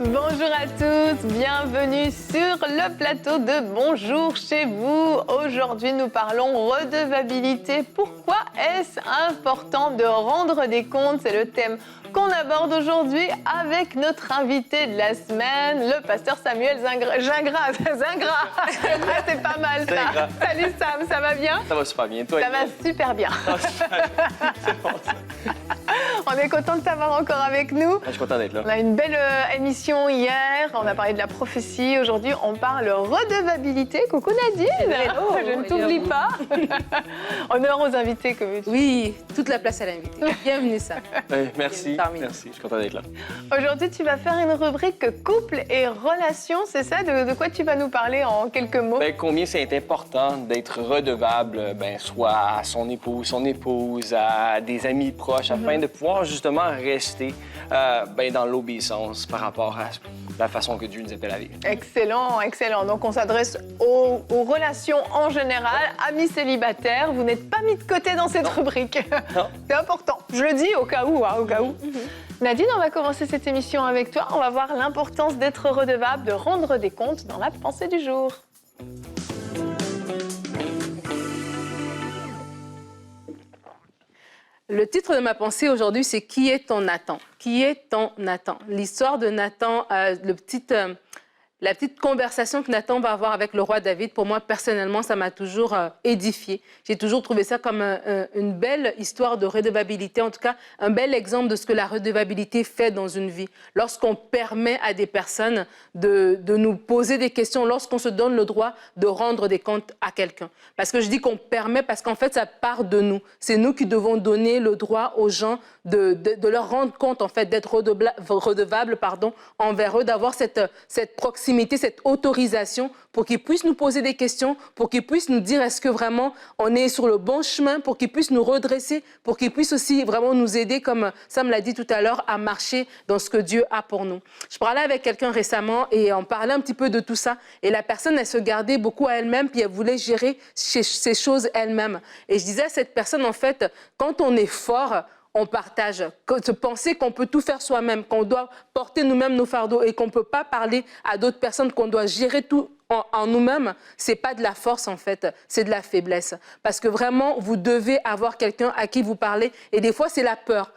Bonjour à tous, bienvenue sur le plateau de Bonjour chez vous. Aujourd'hui, nous parlons redevabilité. Pourquoi est-ce important de rendre des comptes? C'est le thème qu'on aborde aujourd'hui avec notre invité de la semaine, le pasteur Samuel Gingras. Ah, c'est pas mal ça. Salut Sam, ça va bien? Ça va super bien. Toi, ça va super bien. C'est bon, ça. On est content de t'avoir encore avec nous. Je suis content d'être là. On a une belle émission hier, on a parlé de la prophétie. Aujourd'hui, on parle redevabilité. Coucou Nadine. Hello, je ne t'oublie pas. Honneur aux invités que veux-tu. Oui, toute la place à l'invité. Bienvenue, ça. Merci. Terminé. Merci, je suis content d'être là. Aujourd'hui, tu vas faire une rubrique couple et relations, c'est ça? De quoi tu vas nous parler en quelques mots? Combien c'est important d'être redevable, soit à son épouse, son épouse, à des amis proches, afin de pouvoir justement rester dans l'obéissance par rapport à la façon que Dieu nous appelle à vivre. Excellent, excellent. Donc, on s'adresse aux relations en général, amis célibataires. Vous n'êtes pas mis de côté dans cette rubrique. Non. C'est important. Je le dis au cas où, au cas où. Nadine, on va commencer cette émission avec toi. On va voir l'importance d'être redevable, de rendre des comptes dans la pensée du jour. Le titre de ma pensée aujourd'hui, c'est « Qui est ton Nathan ?» Qui est ton Nathan? L'histoire de Nathan, la petite conversation que Nathan va avoir avec le roi David, pour moi, personnellement, ça m'a toujours édifiée. J'ai toujours trouvé ça comme une belle histoire de redevabilité, en tout cas, un bel exemple de ce que la redevabilité fait dans une vie. Lorsqu'on permet à des personnes de nous poser des questions, lorsqu'on se donne le droit de rendre des comptes à quelqu'un. Parce que je dis qu'on permet parce qu'en fait, ça part de nous. C'est nous qui devons donner le droit aux gens de leur rendre compte, en fait, d'être redevables envers eux, d'avoir cette proximité, cette autorisation pour qu'ils puissent nous poser des questions, pour qu'ils puissent nous dire est-ce que vraiment on est sur le bon chemin, pour qu'ils puissent nous redresser, pour qu'ils puissent aussi vraiment nous aider, comme Sam l'a dit tout à l'heure, à marcher dans ce que Dieu a pour nous. Je parlais avec quelqu'un récemment et on parlait un petit peu de tout ça. Et la personne, elle se gardait beaucoup à elle-même, puis elle voulait gérer ces choses elle-même. Et je disais à cette personne, en fait, quand on est fort, on partage. Se penser qu'on peut tout faire soi-même, qu'on doit porter nous-mêmes nos fardeaux et qu'on ne peut pas parler à d'autres personnes, qu'on doit gérer tout en nous-mêmes, c'est pas de la force en fait, c'est de la faiblesse. Parce que vraiment, vous devez avoir quelqu'un à qui vous parler. Et des fois, c'est la peur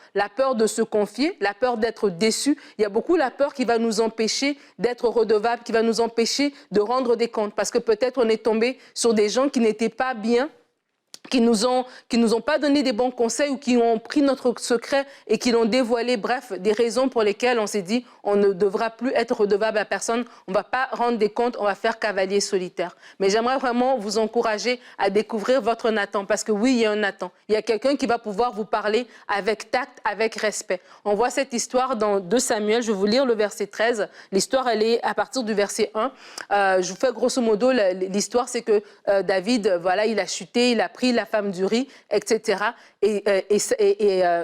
de se confier, la peur d'être déçu. Il y a beaucoup la peur qui va nous empêcher d'être redevables, qui va nous empêcher de rendre des comptes. Parce que peut-être on est tombé sur des gens qui n'étaient pas bien, qui nous ont pas donné des bons conseils ou qui ont pris notre secret et qui l'ont dévoilé. Bref, des raisons pour lesquelles on s'est dit on ne devra plus être redevable à personne, on ne va pas rendre des comptes, on va faire cavalier solitaire. Mais j'aimerais vraiment vous encourager à découvrir votre Nathan, parce que oui, il y a un Nathan. Il y a quelqu'un qui va pouvoir vous parler avec tact, avec respect. On voit cette histoire dans 2 Samuel, je vais vous lire le verset 13. L'histoire, elle est à partir du verset 1. Je vous fais grosso modo, l'histoire, c'est que David, voilà, il a chuté, il a pris la femme d'Uri, etc. Et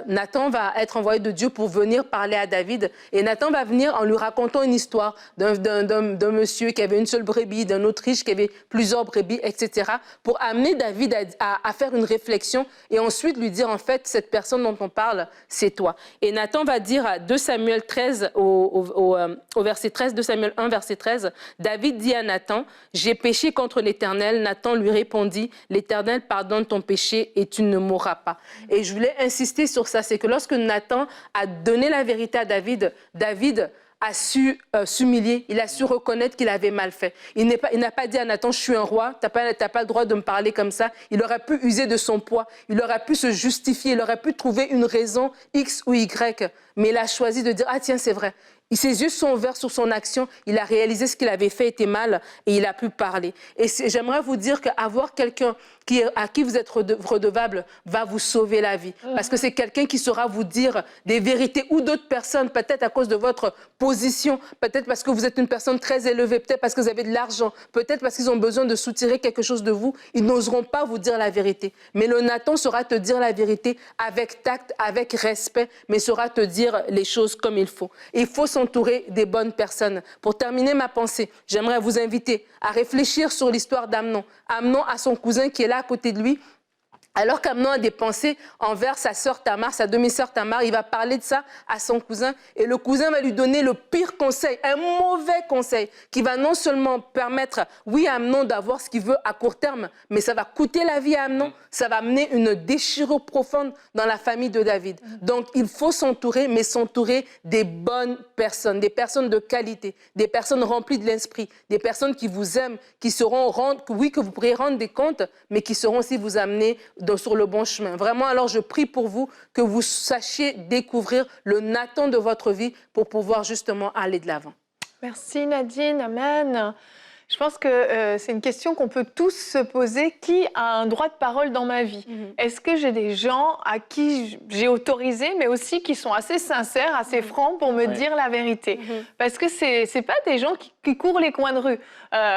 Nathan va être envoyé de Dieu pour venir parler à David. Et Nathan va venir en lui racontant une histoire d'un monsieur qui avait une seule brebis, d'un autre riche qui avait plusieurs brebis, etc. pour amener David à faire une réflexion et ensuite lui dire, en fait, cette personne dont on parle, c'est toi. Et Nathan va dire à 2 Samuel 13, au verset 13, 2 Samuel 1, verset 13, David dit à Nathan, « J'ai péché contre l'Éternel. » Nathan lui répondit, « L'Éternel pardonne ton péché et tu ne mourras pas. » Et je voulais insister sur ça, c'est que lorsque Nathan a donné la vérité à David, David a su s'humilier, il a su reconnaître qu'il avait mal fait. Il n'a pas dit à Nathan, je suis un roi, t'as pas le droit de me parler comme ça. Il aurait pu user de son poids, il aurait pu se justifier, il aurait pu trouver une raison X ou Y, mais il a choisi de dire, ah tiens, c'est vrai. Ses yeux sont ouverts sur son action, il a réalisé ce qu'il avait fait était mal et il a pu parler. Et j'aimerais vous dire qu'avoir quelqu'un à qui vous êtes redevable va vous sauver la vie. Parce que c'est quelqu'un qui saura vous dire des vérités ou d'autres personnes, peut-être à cause de votre position, peut-être parce que vous êtes une personne très élevée, peut-être parce que vous avez de l'argent, peut-être parce qu'ils ont besoin de soutirer quelque chose de vous, ils n'oseront pas vous dire la vérité. Mais le Nathan saura te dire la vérité avec tact, avec respect, mais saura te dire les choses comme il faut. Et il faut s'entourer des bonnes personnes. Pour terminer ma pensée, j'aimerais vous inviter à réfléchir sur l'histoire d'Amnon. Amnon a son cousin qui est là à côté de lui, Alors qu'Amnon a des pensées envers sa sœur Tamar, sa demi-sœur Tamar, il va parler de ça à son cousin et le cousin va lui donner le pire conseil, un mauvais conseil qui va non seulement permettre, oui, à Amnon d'avoir ce qu'il veut à court terme, mais ça va coûter la vie à Amnon, ça va amener une déchirure profonde dans la famille de David. Donc, il faut s'entourer, mais s'entourer des bonnes personnes, des personnes de qualité, des personnes remplies de l'esprit, des personnes qui vous aiment, qui sauront rendre, oui, que vous pourrez rendre des comptes, mais qui sauront aussi vous amener sur le bon chemin. Vraiment, alors je prie pour vous que vous sachiez découvrir le Nathan de votre vie pour pouvoir justement aller de l'avant. Merci Nadine, amen. Je pense que c'est une question qu'on peut tous se poser. Qui a un droit de parole dans ma vie? Est-ce que j'ai des gens à qui j'ai autorisé, mais aussi qui sont assez sincères, assez francs pour me dire la vérité? Parce que c'est pas des gens qui courent les coins de rue.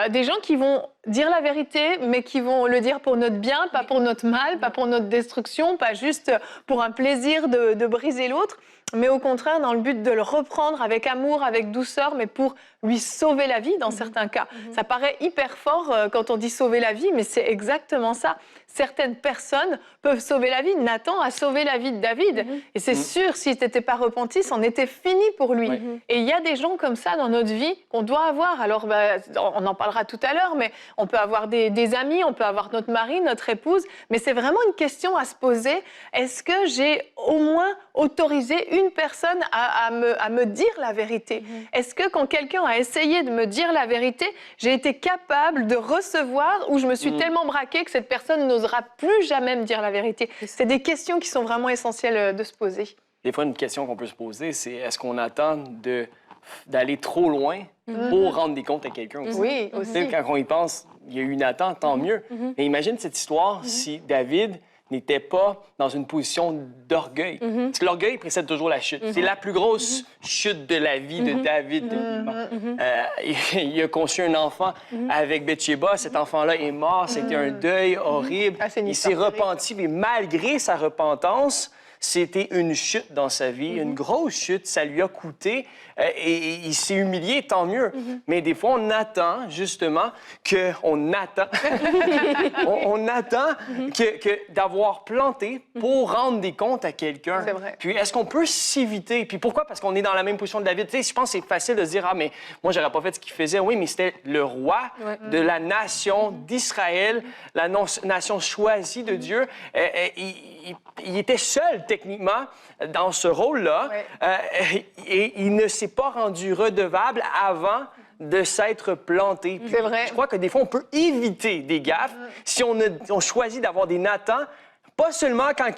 Des gens qui vont dire la vérité, mais qui vont le dire pour notre bien, pas pour notre mal, pas pour notre destruction, pas juste pour un plaisir de briser l'autre, mais au contraire dans le but de le reprendre avec amour, avec douceur, mais pour lui sauver la vie dans certains cas. Ça paraît hyper fort quand on dit sauver la vie, mais c'est exactement ça. Certaines personnes peuvent sauver la vie. Nathan a sauvé la vie de David. Et c'est sûr, s'il n'était pas repenti, c'en était fini pour lui. Et il y a des gens comme ça dans notre vie qu'on doit avoir. Alors, on en parlera tout à l'heure, mais on peut avoir des amis, on peut avoir notre mari, notre épouse. Mais c'est vraiment une question à se poser. Est-ce que j'ai au moins autorisé une personne à me dire la vérité? Est-ce que quand quelqu'un a essayé de me dire la vérité, j'ai été capable de recevoir ou je me suis tellement braquée que cette personne n'osera plus jamais me dire la vérité? C'est des questions qui sont vraiment essentielles de se poser. Des fois, une question qu'on peut se poser, c'est est-ce qu'on attend d'aller trop loin pour rendre des comptes à quelqu'un aussi? Oui, aussi. Quand on y pense, il y a eu Nathan, tant mieux. Mais imagine cette histoire si David n'était pas dans une position d'orgueil. Parce que l'orgueil précède toujours la chute. C'est la plus grosse chute de la vie de David. Il a conçu un enfant avec Bathsheba. Cet enfant-là est mort. C'était un deuil horrible. Il s'est repenti, mais malgré sa repentance, c'était une chute dans sa vie, une grosse chute. Ça lui a coûté et il s'est humilié, tant mieux. Mais des fois, on attend justement on attend que d'avoir planté pour rendre des comptes à quelqu'un. C'est vrai. Puis est-ce qu'on peut s'éviter? Puis pourquoi? Parce qu'on est dans la même position de David. Tu sais, je pense que c'est facile de se dire, ah, mais moi, j'aurais pas fait ce qu'il faisait. Oui, mais c'était le roi de la nation d'Israël, la nation choisie de Dieu. Il était seul, techniquement, dans ce rôle-là. Et il ne s'est pas rendu redevable avant de s'être planté. Puis, c'est vrai. Je crois que des fois, on peut éviter des gaffes si on choisit d'avoir des Nathans, pas seulement quand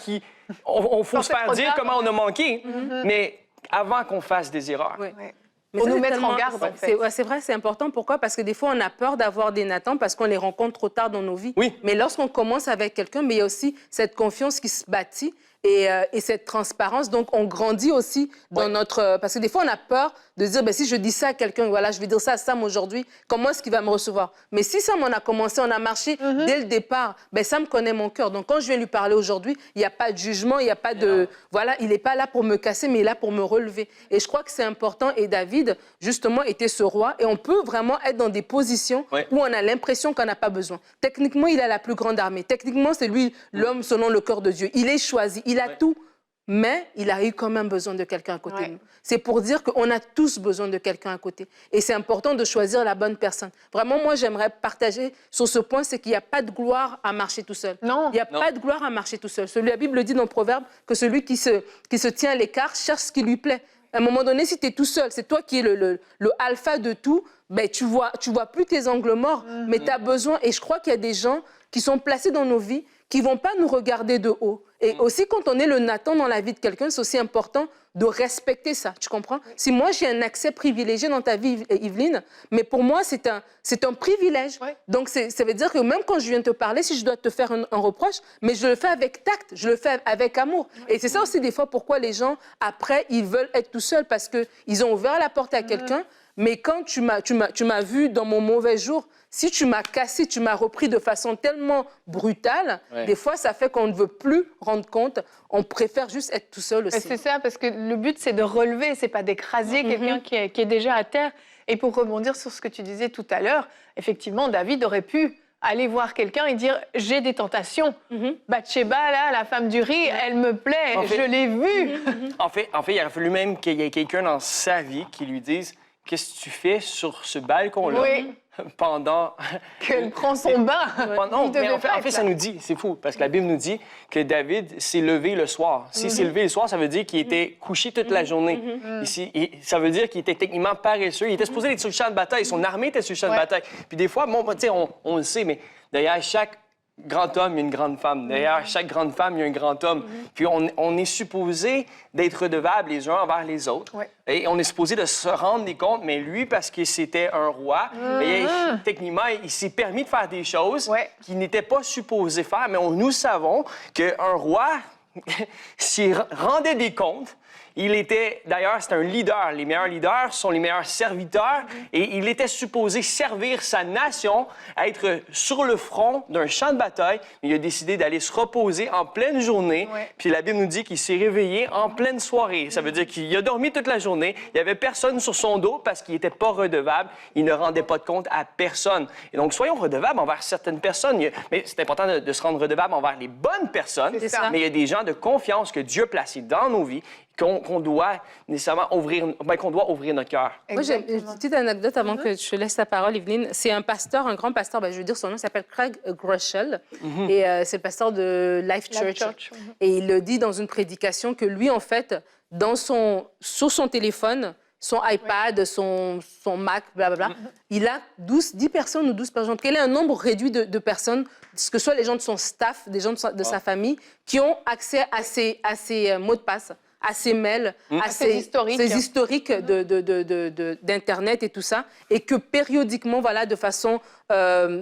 on faut se faire dire comment on a manqué, mais avant qu'on fasse des erreurs. Pour nous mettre en garde, en fait. C'est vrai, c'est important. Pourquoi? Parce que des fois, on a peur d'avoir des Nathans parce qu'on les rencontre trop tard dans nos vies. Oui. Mais lorsqu'on commence avec quelqu'un, mais il y a aussi cette confiance qui se bâtit et cette transparence. Donc, on grandit aussi dans notre... Parce que des fois, on a peur de dire, si je dis ça à quelqu'un, voilà, je vais dire ça à Sam aujourd'hui, comment est-ce qu'il va me recevoir? Mais si Sam, on a commencé, on a marché dès le départ, Sam connaît mon cœur. Donc, quand je vais lui parler aujourd'hui, il n'y a pas de jugement, il n'y a pas de... Voilà, il n'est pas là pour me casser, mais il est là pour me relever. Et je crois que c'est important. Et David, justement, était ce roi. Et on peut vraiment être dans des positions où on a l'impression qu'on n'a pas besoin. Techniquement, il a la plus grande armée. Techniquement, c'est lui l'homme selon le cœur de Dieu. Il est choisi, il a tout. Mais il a eu quand même besoin de quelqu'un à côté de nous. C'est pour dire qu'on a tous besoin de quelqu'un à côté. Et c'est important de choisir la bonne personne. Vraiment, moi, j'aimerais partager sur ce point, c'est qu'il n'y a pas de gloire à marcher tout seul. Non. Il n'y a pas de gloire à marcher tout seul. La Bible dit dans le Proverbe que celui qui se tient à l'écart cherche ce qui lui plaît. À un moment donné, si tu es tout seul, c'est toi qui es le alpha de tout, tu vois plus tes angles morts, mais tu as besoin. Et je crois qu'il y a des gens qui sont placés dans nos vies qui ne vont pas nous regarder de haut. Et aussi, quand on est le Nathan dans la vie de quelqu'un, c'est aussi important de respecter ça, tu comprends? Si moi, j'ai un accès privilégié dans ta vie, Yveline, mais pour moi, c'est un privilège. Donc, ça veut dire que même quand je viens te parler, si je dois te faire un reproche, mais je le fais avec tact, je le fais avec amour. Et c'est ça aussi, des fois, pourquoi les gens, après, ils veulent être tout seuls, parce qu'ils ont ouvert la porte à quelqu'un, mais quand tu m'as vu dans mon mauvais jour, si tu m'as cassé, tu m'as repris de façon tellement brutale, des fois, ça fait qu'on ne veut plus rendre compte. On préfère juste être tout seul aussi. C'est ça, parce que le but, c'est de relever, c'est pas d'écraser quelqu'un qui est déjà à terre. Et pour rebondir sur ce que tu disais tout à l'heure, effectivement, David aurait pu aller voir quelqu'un et dire « j'ai des tentations Bathsheba, là, la femme du riz, elle me plaît, je l'ai vue. En fait, il aurait fallu même qu'il y ait quelqu'un dans sa vie qui lui dise « Qu'est-ce que tu fais sur ce balcon-là Oui. pendant... » Qu'elle prend son bain. Non, Il mais devait en fait, pas être ça là. nous dit, c'est fou, parce que la Bible nous dit que David s'est levé le soir. S'il s'est levé le soir, ça veut dire qu'il était couché toute la journée. Ici, ça veut dire qu'il était techniquement paresseux. Il était supposé être sur le champ de bataille. Son armée était sur le champ de bataille. Puis des fois, bon, tu sais, on le sait, mais derrière chaque grand homme, il y a une grande femme. Derrière chaque grande femme, il y a un grand homme. Puis on est supposé d'être redevables les uns envers les autres. Ouais. Et on est supposé de se rendre des comptes, mais lui, parce que c'était un roi, techniquement, il s'est permis de faire des choses qu'il n'était pas supposé faire. Mais nous savons qu'un roi, s'il rendait des comptes, il était, d'ailleurs, c'est un leader. Les meilleurs leaders sont les meilleurs serviteurs. Et il était supposé servir sa nation, être sur le front d'un champ de bataille. Mais il a décidé d'aller se reposer en pleine journée. Puis la Bible nous dit qu'il s'est réveillé en pleine soirée. Ça veut dire qu'il a dormi toute la journée. Il n'y avait personne sur son dos parce qu'il n'était pas redevable. Il ne rendait pas de compte à personne. Et donc, soyons redevables envers certaines personnes. Mais c'est important de se rendre redevable envers les bonnes personnes. C'est ça. Mais il y a des gens de confiance que Dieu a placés dans nos vies qu'on doit nécessairement ouvrir, qu'on doit ouvrir notre cœur. Moi, j'ai une petite anecdote avant que je te laisse la parole, Evelyne. C'est un pasteur, un grand pasteur, je veux dire son nom, s'appelle Craig Groeschel. Et c'est le pasteur de Life Church. Et il le dit dans une prédication que lui, en fait, sur son téléphone, son iPad, son Mac, blablabla, il a 10 personnes ou 12 personnes. Quel est un nombre réduit de personnes, que ce soit les gens de son staff, des gens de sa famille, qui ont accès à ses mots de passe, à ses mails, à ses historiques d'Internet et tout ça, et que périodiquement, voilà, de façon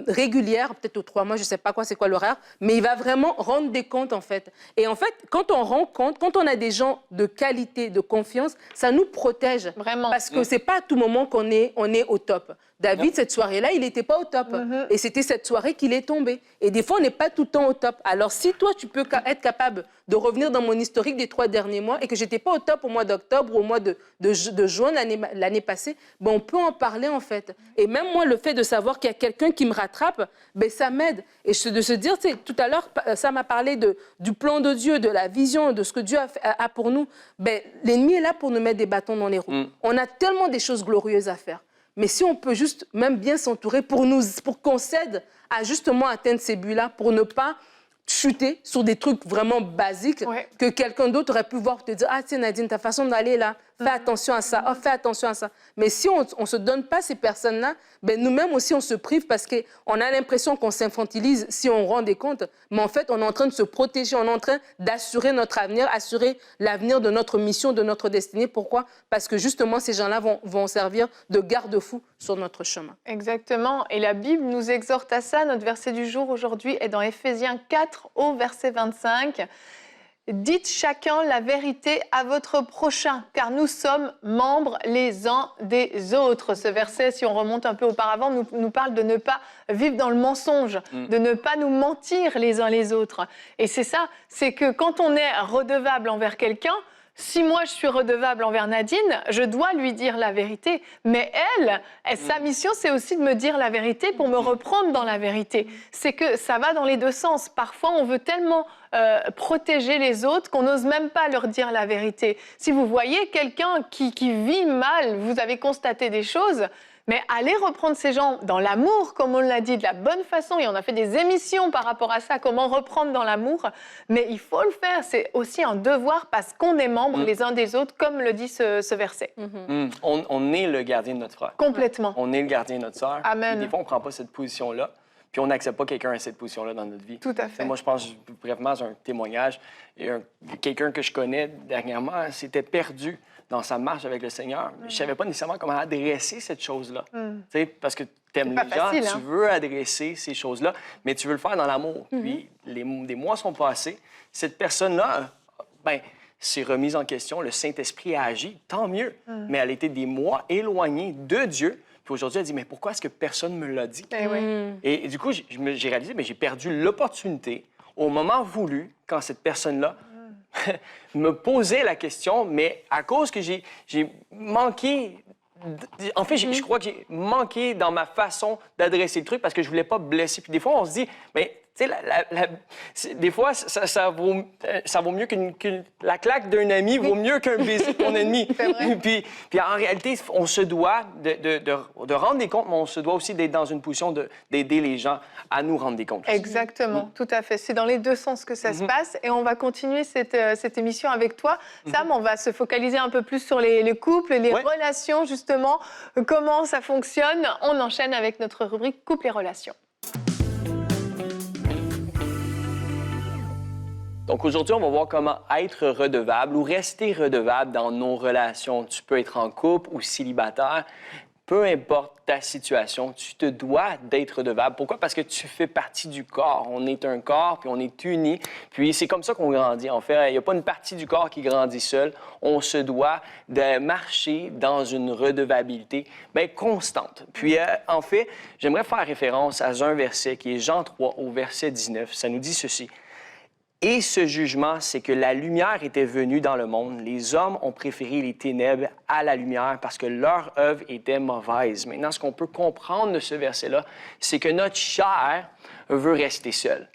régulière, peut-être aux 3 mois, je ne sais pas c'est quoi l'horaire, mais il va vraiment rendre des comptes, en fait. Et en fait, quand on rend compte, quand on a des gens de qualité, de confiance, ça nous protège. Vraiment. Parce que c'est pas à tout moment qu'on est au top. David, cette soirée-là, il n'était pas au top. Et c'était cette soirée qu'il est tombé. Et des fois, on n'est pas tout le temps au top. Alors, si toi, tu peux être capable de revenir dans mon historique des 3 derniers mois et que je n'étais pas au top au mois d'octobre ou au mois de juin l'année passée, ben, on peut en parler, en fait. Et même moi, le fait de savoir qu'il y a quelqu'un qui me rattrape, ben, ça m'aide. Et de se dire, tu sais, tout à l'heure, ça m'a parlé du plan de Dieu, de la vision, de ce que Dieu a pour nous. Ben, l'ennemi est là pour nous mettre des bâtons dans les roues. On a tellement des choses glorieuses à faire. Mais si on peut juste même bien s'entourer pour qu'on s'aide à justement atteindre ces buts-là, pour ne pas chuter sur des trucs vraiment basiques que quelqu'un d'autre aurait pu voir pour te dire « Ah, tiens, Nadine, ta façon d'aller là, fais attention à ça, oh, fais attention à ça. » Mais si on ne se donne pas ces personnes-là, ben nous-mêmes aussi, on se prive parce qu'on a l'impression qu'on s'infantilise si on rend des comptes. Mais en fait, on est en train de se protéger, on est en train d'assurer notre avenir, assurer l'avenir de notre mission, de notre destinée. Pourquoi? Parce que justement, ces gens-là vont servir de garde-fous sur notre chemin. Exactement. Et la Bible nous exhorte à ça. Notre verset du jour aujourd'hui est dans Éphésiens 4 au verset 25. Dites chacun la vérité à votre prochain, car nous sommes membres les uns des autres. Ce verset, si on remonte un peu auparavant, nous parle de ne pas vivre dans le mensonge, de ne pas nous mentir les uns les autres. Et c'est ça, c'est que quand on est redevable envers quelqu'un, si moi je suis redevable envers Nadine, je dois lui dire la vérité. Mais sa mission, c'est aussi de me dire la vérité pour me reprendre dans la vérité. C'est que ça va dans les deux sens. Parfois, on veut tellement protéger les autres qu'on n'ose même pas leur dire la vérité. Si vous voyez quelqu'un qui vit mal, vous avez constaté des choses, mais allez reprendre ces gens dans l'amour, comme on l'a dit, de la bonne façon. Et on a fait des émissions par rapport à ça, comment reprendre dans l'amour. Mais il faut le faire, c'est aussi un devoir parce qu'on est membres les uns des autres, comme le dit ce verset. On est le gardien de notre frère. Complètement. On est le gardien de notre sœur. Amen. Et des fois, on ne prend pas cette position-là. Puis on n'accepte pas quelqu'un à cette position-là dans notre vie. Tout à fait. Moi, je pense, brièvement, c'est un témoignage. Quelqu'un que je connais dernièrement s'était perdu dans sa marche avec le Seigneur. Je ne savais pas nécessairement comment adresser cette chose-là. Parce que tu aimes les gens, tu veux adresser ces choses-là, mais tu veux le faire dans l'amour. Puis des mois sont passés. Cette personne-là, s'est remise en question. Le Saint-Esprit a agi, tant mieux. Mais elle était des mois éloignée de Dieu. Puis aujourd'hui, elle dit, mais pourquoi est-ce que personne ne me l'a dit? Et du coup, j'ai réalisé, mais j'ai perdu l'opportunité au moment voulu, quand cette personne-là me posait la question, mais à cause que j'ai manqué En fait, je crois que j'ai manqué dans ma façon d'adresser le truc parce que je voulais pas blesser. Puis des fois, on se dit, mais tu sais, des fois, ça vaut mieux la claque d'un ami vaut mieux qu'un baiser de ton ennemi. Puis en réalité, on se doit de rendre des comptes, mais on se doit aussi d'être dans une position d'aider les gens à nous rendre des comptes. Exactement, tout à fait. C'est dans les deux sens que ça se passe. Et on va continuer cette émission avec toi. Sam, on va se focaliser un peu plus sur les couples, les relations, justement, comment ça fonctionne. On enchaîne avec notre rubrique Couple et relations. Donc aujourd'hui, on va voir comment être redevable ou rester redevable dans nos relations. Tu peux être en couple ou célibataire. Peu importe ta situation, tu te dois d'être redevable. Pourquoi? Parce que tu fais partie du corps. On est un corps, puis on est unis. Puis c'est comme ça qu'on grandit. En fait, il n'y a pas une partie du corps qui grandit seule. On se doit de marcher dans une redevabilité constante. Puis en fait, j'aimerais faire référence à un verset qui est Jean 3 au verset 19. Ça nous dit ceci. Et ce jugement, c'est que la lumière était venue dans le monde. Les hommes ont préféré les ténèbres à la lumière parce que leur œuvre était mauvaise. Maintenant, ce qu'on peut comprendre de ce verset-là, c'est que notre chair veut rester seule.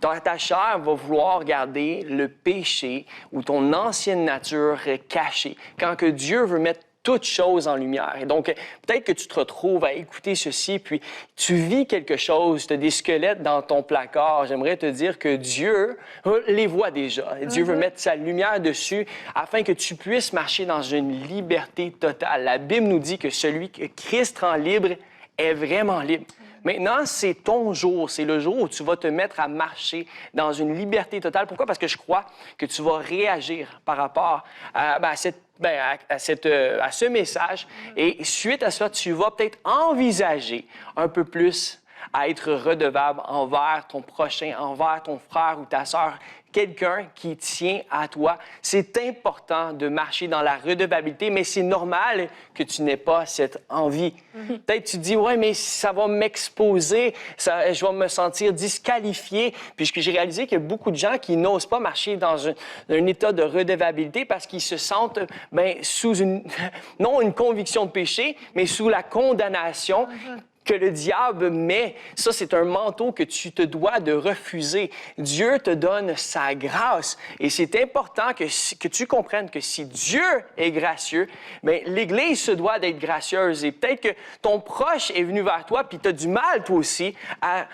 Ta chair va vouloir garder le péché ou ton ancienne nature cachée. Quand que Dieu veut mettre toute chose en lumière. Et donc, peut-être que tu te retrouves à écouter ceci, puis tu vis quelque chose, tu as des squelettes dans ton placard. J'aimerais te dire que Dieu les voit déjà. Dieu veut mettre sa lumière dessus afin que tu puisses marcher dans une liberté totale. La Bible nous dit que celui que Christ rend libre est vraiment libre. Maintenant, c'est ton jour, c'est le jour où tu vas te mettre à marcher dans une liberté totale. Pourquoi? Parce que je crois que tu vas réagir par rapport à ce message. Et suite à ça, tu vas peut-être envisager un peu plus à être redevable envers ton prochain, envers ton frère ou ta sœur, quelqu'un qui tient à toi. C'est important de marcher dans la redevabilité, mais c'est normal que tu n'aies pas cette envie. Peut-être tu te dis, ouais, mais ça va m'exposer, je vais me sentir disqualifié. Puis j'ai réalisé qu'il y a beaucoup de gens qui n'osent pas marcher dans un état de redevabilité parce qu'ils se sentent sous non une conviction de péché, mais sous la condamnation que le diable met. Ça, c'est un manteau que tu te dois de refuser. Dieu te donne sa grâce. Et c'est important que tu comprennes que si Dieu est gracieux, l'Église se doit d'être gracieuse. Et peut-être que ton proche est venu vers toi, puis tu as du mal, toi aussi, à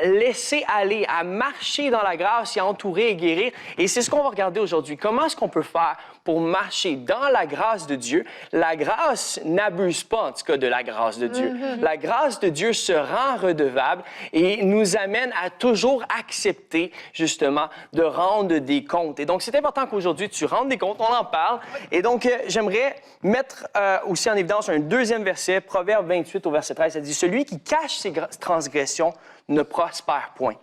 laisser aller, à marcher dans la grâce et à entourer et guérir. Et c'est ce qu'on va regarder aujourd'hui. Comment est-ce qu'on peut faire pour marcher dans la grâce de Dieu? La grâce n'abuse pas, en tout cas, de la grâce de Dieu. La grâce de Dieu se rend redevable et nous amène à toujours accepter, justement, de rendre des comptes. Et donc, c'est important qu'aujourd'hui, tu rendes des comptes, on en parle. Et donc, j'aimerais mettre aussi en évidence un deuxième verset, Proverbe 28 au verset 13, ça dit « Celui qui cache ses transgressions ne prospère point,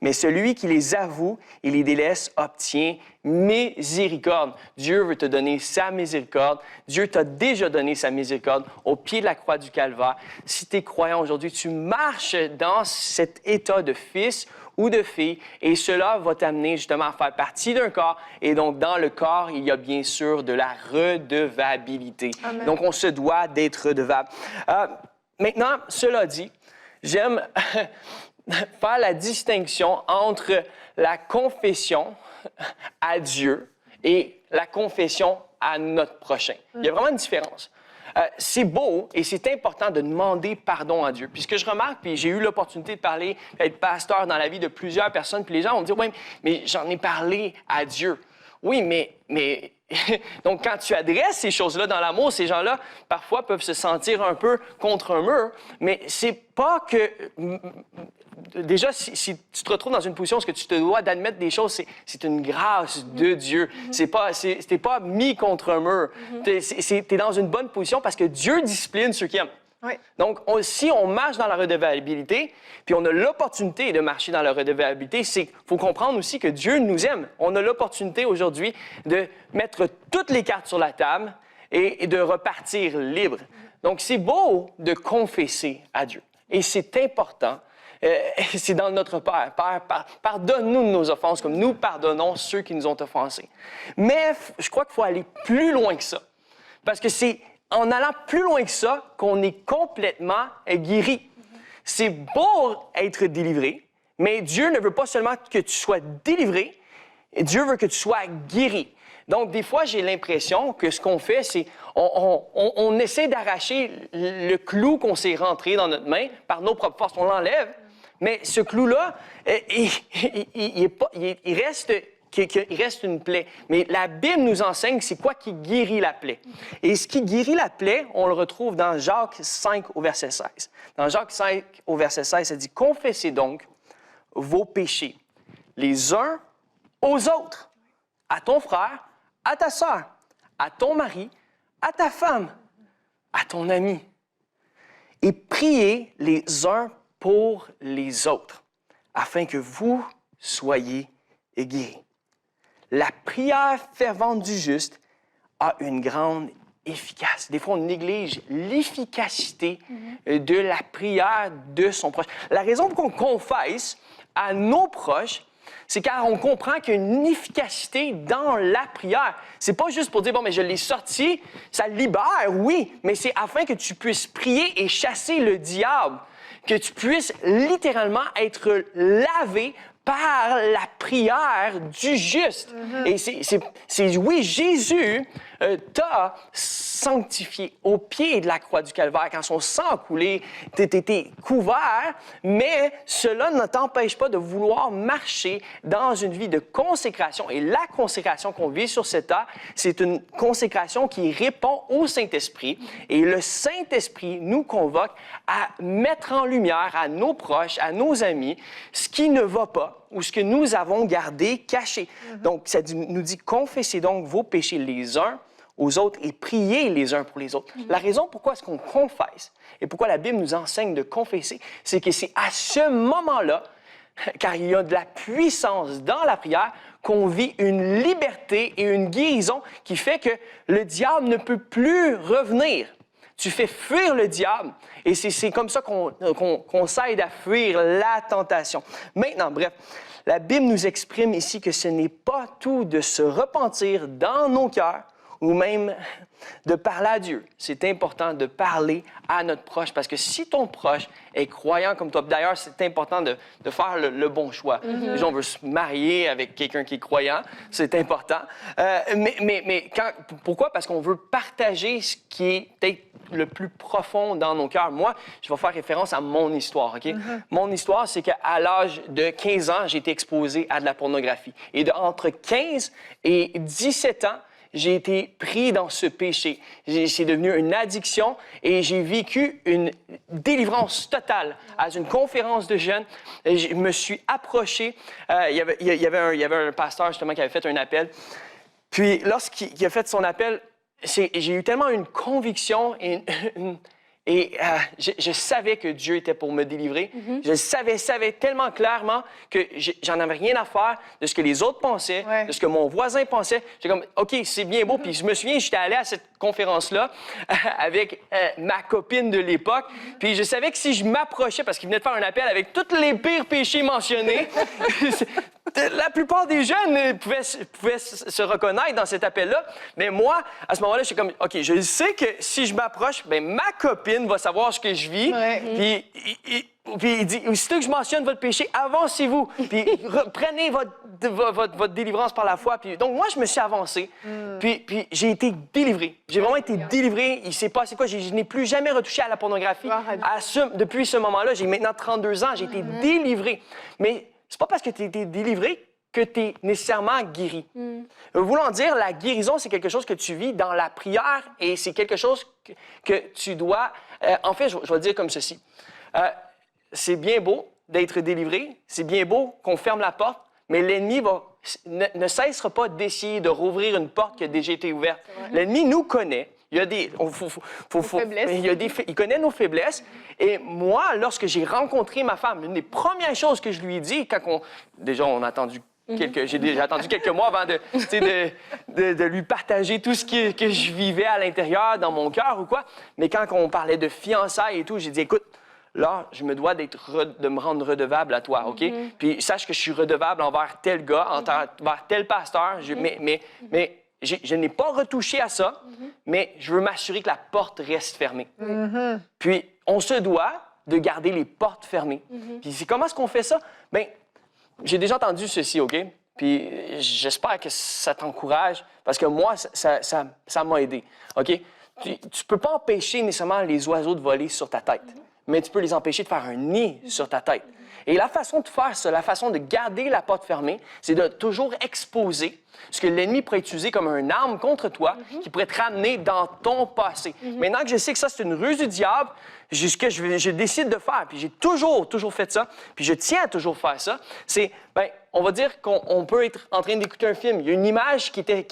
mais celui qui les avoue et les délaisse obtient miséricorde. » Dieu veut te donner sa miséricorde. Dieu t'a déjà donné sa miséricorde au pied de la croix du Calvaire. Si tu es croyant aujourd'hui, tu marches dans cet état de fils ou de fille, et cela va t'amener justement à faire partie d'un corps. Et donc, dans le corps, il y a bien sûr de la redevabilité. Amen. Donc, on se doit d'être redevable. Maintenant, cela dit, j'aime faire la distinction entre la confession à Dieu et la confession à notre prochain. Il y a vraiment une différence. C'est beau et c'est important de demander pardon à Dieu. Puis ce que je remarque, puis j'ai eu l'opportunité de parler, d'être pasteur dans la vie de plusieurs personnes, puis les gens vont me dire « Oui, mais j'en ai parlé à Dieu. » Oui, mais donc, quand tu adresses ces choses-là dans l'amour, ces gens-là, parfois, peuvent se sentir un peu contre un mur, mais c'est pas que... Déjà, si tu te retrouves dans une position où tu te dois d'admettre des choses, c'est une grâce de Dieu. T'es pas mis contre un mur. T'es dans une bonne position parce que Dieu discipline ceux qui aiment. Oui. Donc, si on marche dans la redevabilité, puis on a l'opportunité de marcher dans la redevabilité, il faut comprendre aussi que Dieu nous aime. On a l'opportunité aujourd'hui de mettre toutes les cartes sur la table et de repartir libre. Donc, c'est beau de confesser à Dieu. Et c'est important. C'est dans notre Père. Père, pardonne-nous de nos offenses comme nous pardonnons ceux qui nous ont offensés. Mais je crois qu'il faut aller plus loin que ça. Parce que c'est en allant plus loin que ça qu'on est complètement guéri. C'est beau être délivré, mais Dieu ne veut pas seulement que tu sois délivré, Dieu veut que tu sois guéri. Donc, des fois, j'ai l'impression que ce qu'on fait, c'est on essaie d'arracher le clou qu'on s'est rentré dans notre main par nos propres forces. On l'enlève, mais ce clou-là, il reste une plaie. Mais la Bible nous enseigne c'est quoi qui guérit la plaie. Et ce qui guérit la plaie, on le retrouve dans Jacques 5 au verset 16. Dans Jacques 5 au verset 16, ça dit « Confessez donc vos péchés les uns aux autres, à ton frère, à ta sœur, à ton mari, à ta femme, à ton ami, et priez les uns pour les autres, afin que vous soyez guéris. La prière fervente du juste a une grande efficace. Des fois, on néglige l'efficacité de la prière de son proche. La raison pour qu'on confesse à nos proches, c'est car on comprend qu'il y a une efficacité dans la prière. C'est pas juste pour dire, bon, mais je l'ai sorti, ça libère, oui, mais c'est afin que tu puisses prier et chasser le diable, que tu puisses littéralement être lavé par la prière du juste. Et oui, Jésus t'a sanctifié au pied de la croix du Calvaire. Quand son sang a coulé, t'étais couvert, mais cela ne t'empêche pas de vouloir marcher dans une vie de consécration. Et la consécration qu'on vit sur cette terre, c'est une consécration qui répond au Saint-Esprit. Et le Saint-Esprit nous convoque à mettre en lumière à nos proches, à nos amis, ce qui ne va pas ou ce que nous avons gardé caché. Donc, ça nous dit, confessez donc vos péchés les uns aux autres et priez les uns pour les autres. La raison pourquoi est-ce qu'on confesse et pourquoi la Bible nous enseigne de confesser, c'est que c'est à ce moment-là, car il y a de la puissance dans la prière, qu'on vit une liberté et une guérison qui fait que le diable ne peut plus revenir. Tu fais fuir le diable et c'est comme ça qu'on s'aide à fuir la tentation. Maintenant, bref, la Bible nous exprime ici que ce n'est pas tout de se repentir dans nos cœurs ou même de parler à Dieu. C'est important de parler à notre proche parce que si ton proche est croyant comme toi, d'ailleurs, c'est important de faire le bon choix. Déjà, on veut se marier avec quelqu'un qui est croyant, c'est important. Pourquoi? Parce qu'on veut partager ce qui est peut-être le plus profond dans nos cœurs. Moi, je vais faire référence à mon histoire, OK? Mon histoire, c'est qu'à l'âge de 15 ans, j'ai été exposé à de la pornographie. Et entre 15 et 17 ans, j'ai été pris dans ce péché. C'est devenu une addiction et j'ai vécu une délivrance totale. À une conférence de jeunes, je me suis approché. Il y avait un pasteur, justement, qui avait fait un appel. Puis, lorsqu'il a fait son appel, j'ai eu tellement une conviction et je savais que Dieu était pour me délivrer. Je savais tellement clairement que j'en avais rien à faire de ce que les autres pensaient, de ce que mon voisin pensait. J'étais comme, OK, c'est bien beau. Puis je me souviens, j'étais allé à cette conférence-là avec ma copine de l'époque. Puis je savais que si je m'approchais, parce qu'il venait de faire un appel avec tous les pires péchés mentionnés, la plupart des jeunes pouvaient se reconnaître dans cet appel-là. Mais moi, à ce moment-là, je suis comme, OK, je sais que si je m'approche, bien, ma copine va savoir ce que je vis. Puis il dit, aussitôt que je mentionne votre péché, avancez-vous. Puis prenez votre délivrance par la foi. Puis, donc, moi, je me suis avancé. Puis j'ai été délivré. J'ai vraiment été délivré. Il s'est passé quoi? Je n'ai plus jamais retouché à la pornographie. Depuis ce moment-là, j'ai maintenant 32 ans. J'ai été délivré. Mais c'est pas parce que tu as été délivré que tu es nécessairement guéri. Voulant dire, la guérison, c'est quelque chose que tu vis dans la prière et c'est quelque chose que tu dois... en fait, je vais le dire comme ceci. C'est bien beau d'être délivré, c'est bien beau qu'on ferme la porte, mais l'ennemi ne cessera pas d'essayer de rouvrir une porte qui a déjà été ouverte. L'ennemi nous connaît. Il y a il connaît nos faiblesses. Et moi, lorsque j'ai rencontré ma femme, l'une des premières choses que je lui ai dit, déjà, on a attendu j'ai attendu quelques mois avant de lui partager tout ce que je vivais à l'intérieur, dans mon cœur ou quoi. Mais quand on parlait de fiançailles et tout, j'ai dit, écoute, là, je me dois de me rendre redevable à toi, OK? Puis sache que je suis redevable envers tel gars, envers tel pasteur, mais je n'ai pas retouché à ça, mais je veux m'assurer que la porte reste fermée. Puis, on se doit de garder les portes fermées. Puis, comment est-ce qu'on fait ça? Bien, j'ai déjà entendu ceci, OK? Puis, j'espère que ça t'encourage, parce que moi, ça m'a aidé, OK? Tu ne peux pas empêcher nécessairement les oiseaux de voler sur ta tête, mais tu peux les empêcher de faire un nid sur ta tête. Et la façon de faire ça, la façon de garder la porte fermée, c'est de toujours exposer ce que l'ennemi pourrait utiliser comme une arme contre toi, qui pourrait te ramener dans ton passé. Maintenant que je sais que ça, c'est une ruse du diable, ce que je décide de faire, puis j'ai toujours fait ça, puis je tiens à toujours faire ça, c'est, bien, on va dire qu'on peut être en train d'écouter un film. Il y a une image qui était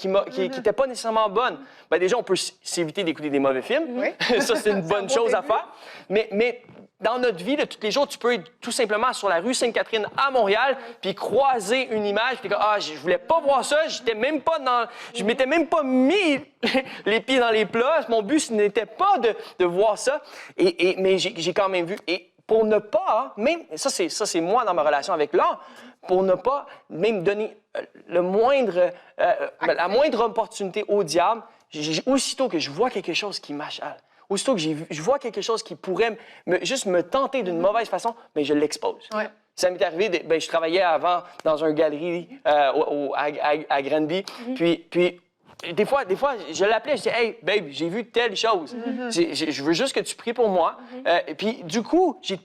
pas nécessairement bonne. Bien, déjà, on peut s'éviter d'écouter des mauvais films. Ça, c'est une bonne chose à faire. Mais dans notre vie de tous les jours, tu peux être tout simplement sur la rue Sainte-Catherine à Montréal, puis croiser une image, puis je voulais pas voir ça, je m'étais même pas mis les pieds dans les plats. Mon but, ce n'était pas de voir ça, mais j'ai quand même vu. Et pour ne pas, même, ça c'est moi dans ma relation avec l'art, pour ne pas même donner la moindre opportunité au diable, aussitôt que je vois quelque chose qui m'achale, aussitôt que je vois quelque chose qui pourrait juste me tenter d'une mauvaise façon, mais je l'expose. Ouais. Ça m'est arrivé, je travaillais avant dans une galerie à Granby, puis des fois, je l'appelais, je disais « Hey, babe, j'ai vu telle chose. Je veux juste que tu pries pour moi. Et puis, du coup, je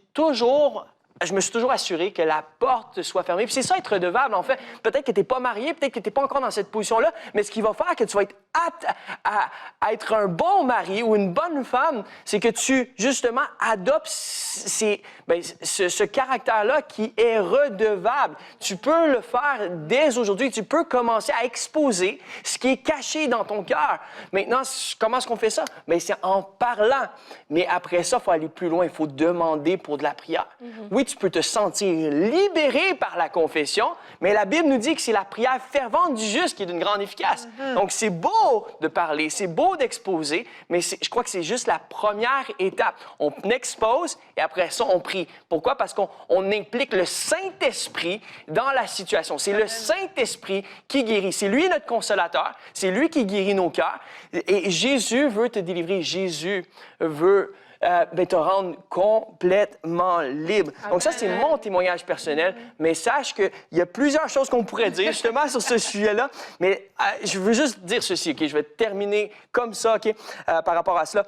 me suis toujours assuré que la porte soit fermée. Puis c'est ça, être redevable, en fait. Peut-être que tu n'es pas marié, peut-être que tu n'es pas encore dans cette position-là, mais ce qui va faire que tu vas être apte à être un bon mari ou une bonne femme, c'est que tu, justement, adoptes ce caractère-là qui est redevable. Tu peux le faire dès aujourd'hui. Tu peux commencer à exposer ce qui est caché dans ton cœur. Maintenant, comment est-ce qu'on fait ça? Bien, c'est en parlant. Mais après ça, il faut aller plus loin. Il faut demander pour de la prière. Oui, tu peux te sentir libéré par la confession, mais la Bible nous dit que c'est la prière fervente du juste qui est d'une grande efficace. Donc, c'est beau de parler, c'est beau d'exposer, mais je crois que c'est juste la première étape. On expose et après ça, on prie. Pourquoi? Parce qu'on implique le Saint-Esprit dans la situation. C'est le Saint-Esprit qui guérit. C'est lui notre consolateur. C'est lui qui guérit nos cœurs. Et Jésus veut te délivrer. Jésus veut te rendre complètement libre. Amen. Donc ça, c'est mon témoignage personnel, mais sache qu'il y a plusieurs choses qu'on pourrait dire justement sur ce sujet-là, mais je veux juste dire ceci, OK? Je vais terminer comme ça, OK? Par rapport à cela.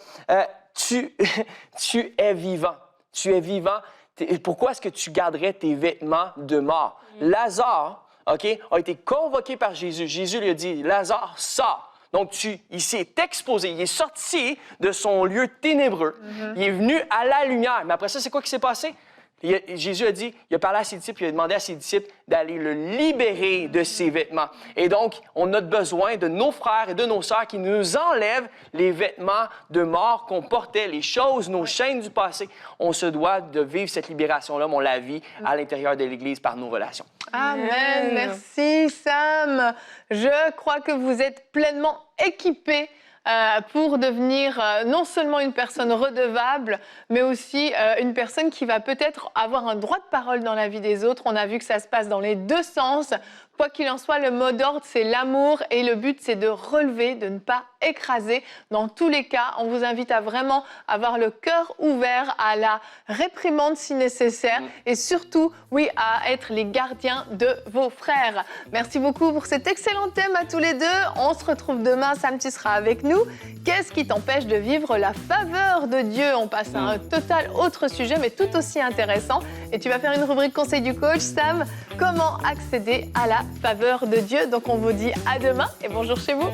Tu es vivant. Tu es vivant. Pourquoi est-ce que tu garderais tes vêtements de mort? Lazare, OK, a été convoqué par Jésus. Jésus lui a dit, Lazare, sors. Donc, il s'est exposé, il est sorti de son lieu ténébreux, il est venu à la lumière. Mais après ça, c'est quoi qui s'est passé? Jésus a dit, il a parlé à ses disciples, il a demandé à ses disciples d'aller le libérer de ses vêtements. Et donc, on a besoin de nos frères et de nos sœurs qui nous enlèvent les vêtements de mort qu'on portait, les choses, nos chaînes du passé. On se doit de vivre cette libération-là, mais on la vit à l'intérieur de l'Église par nos relations. Amen. Merci, Sam. Je crois que vous êtes pleinement équipés pour devenir non seulement une personne redevable, mais aussi une personne qui va peut-être avoir un droit de parole dans la vie des autres. On a vu que ça se passe dans les deux sens. Quoi qu'il en soit, le mot d'ordre, c'est l'amour et le but, c'est de relever, de ne pas écraser. Dans tous les cas, on vous invite à vraiment avoir le cœur ouvert à la réprimande si nécessaire et surtout, oui, à être les gardiens de vos frères. Merci beaucoup pour cet excellent thème à tous les deux. On se retrouve demain, Sam, tu seras avec nous. Qu'est-ce qui t'empêche de vivre la faveur de Dieu? On passe à un total autre sujet, mais tout aussi intéressant. Et tu vas faire une rubrique conseil du coach, Sam. Comment accéder à la faveur de Dieu? Donc on vous dit à demain et bonjour chez vous.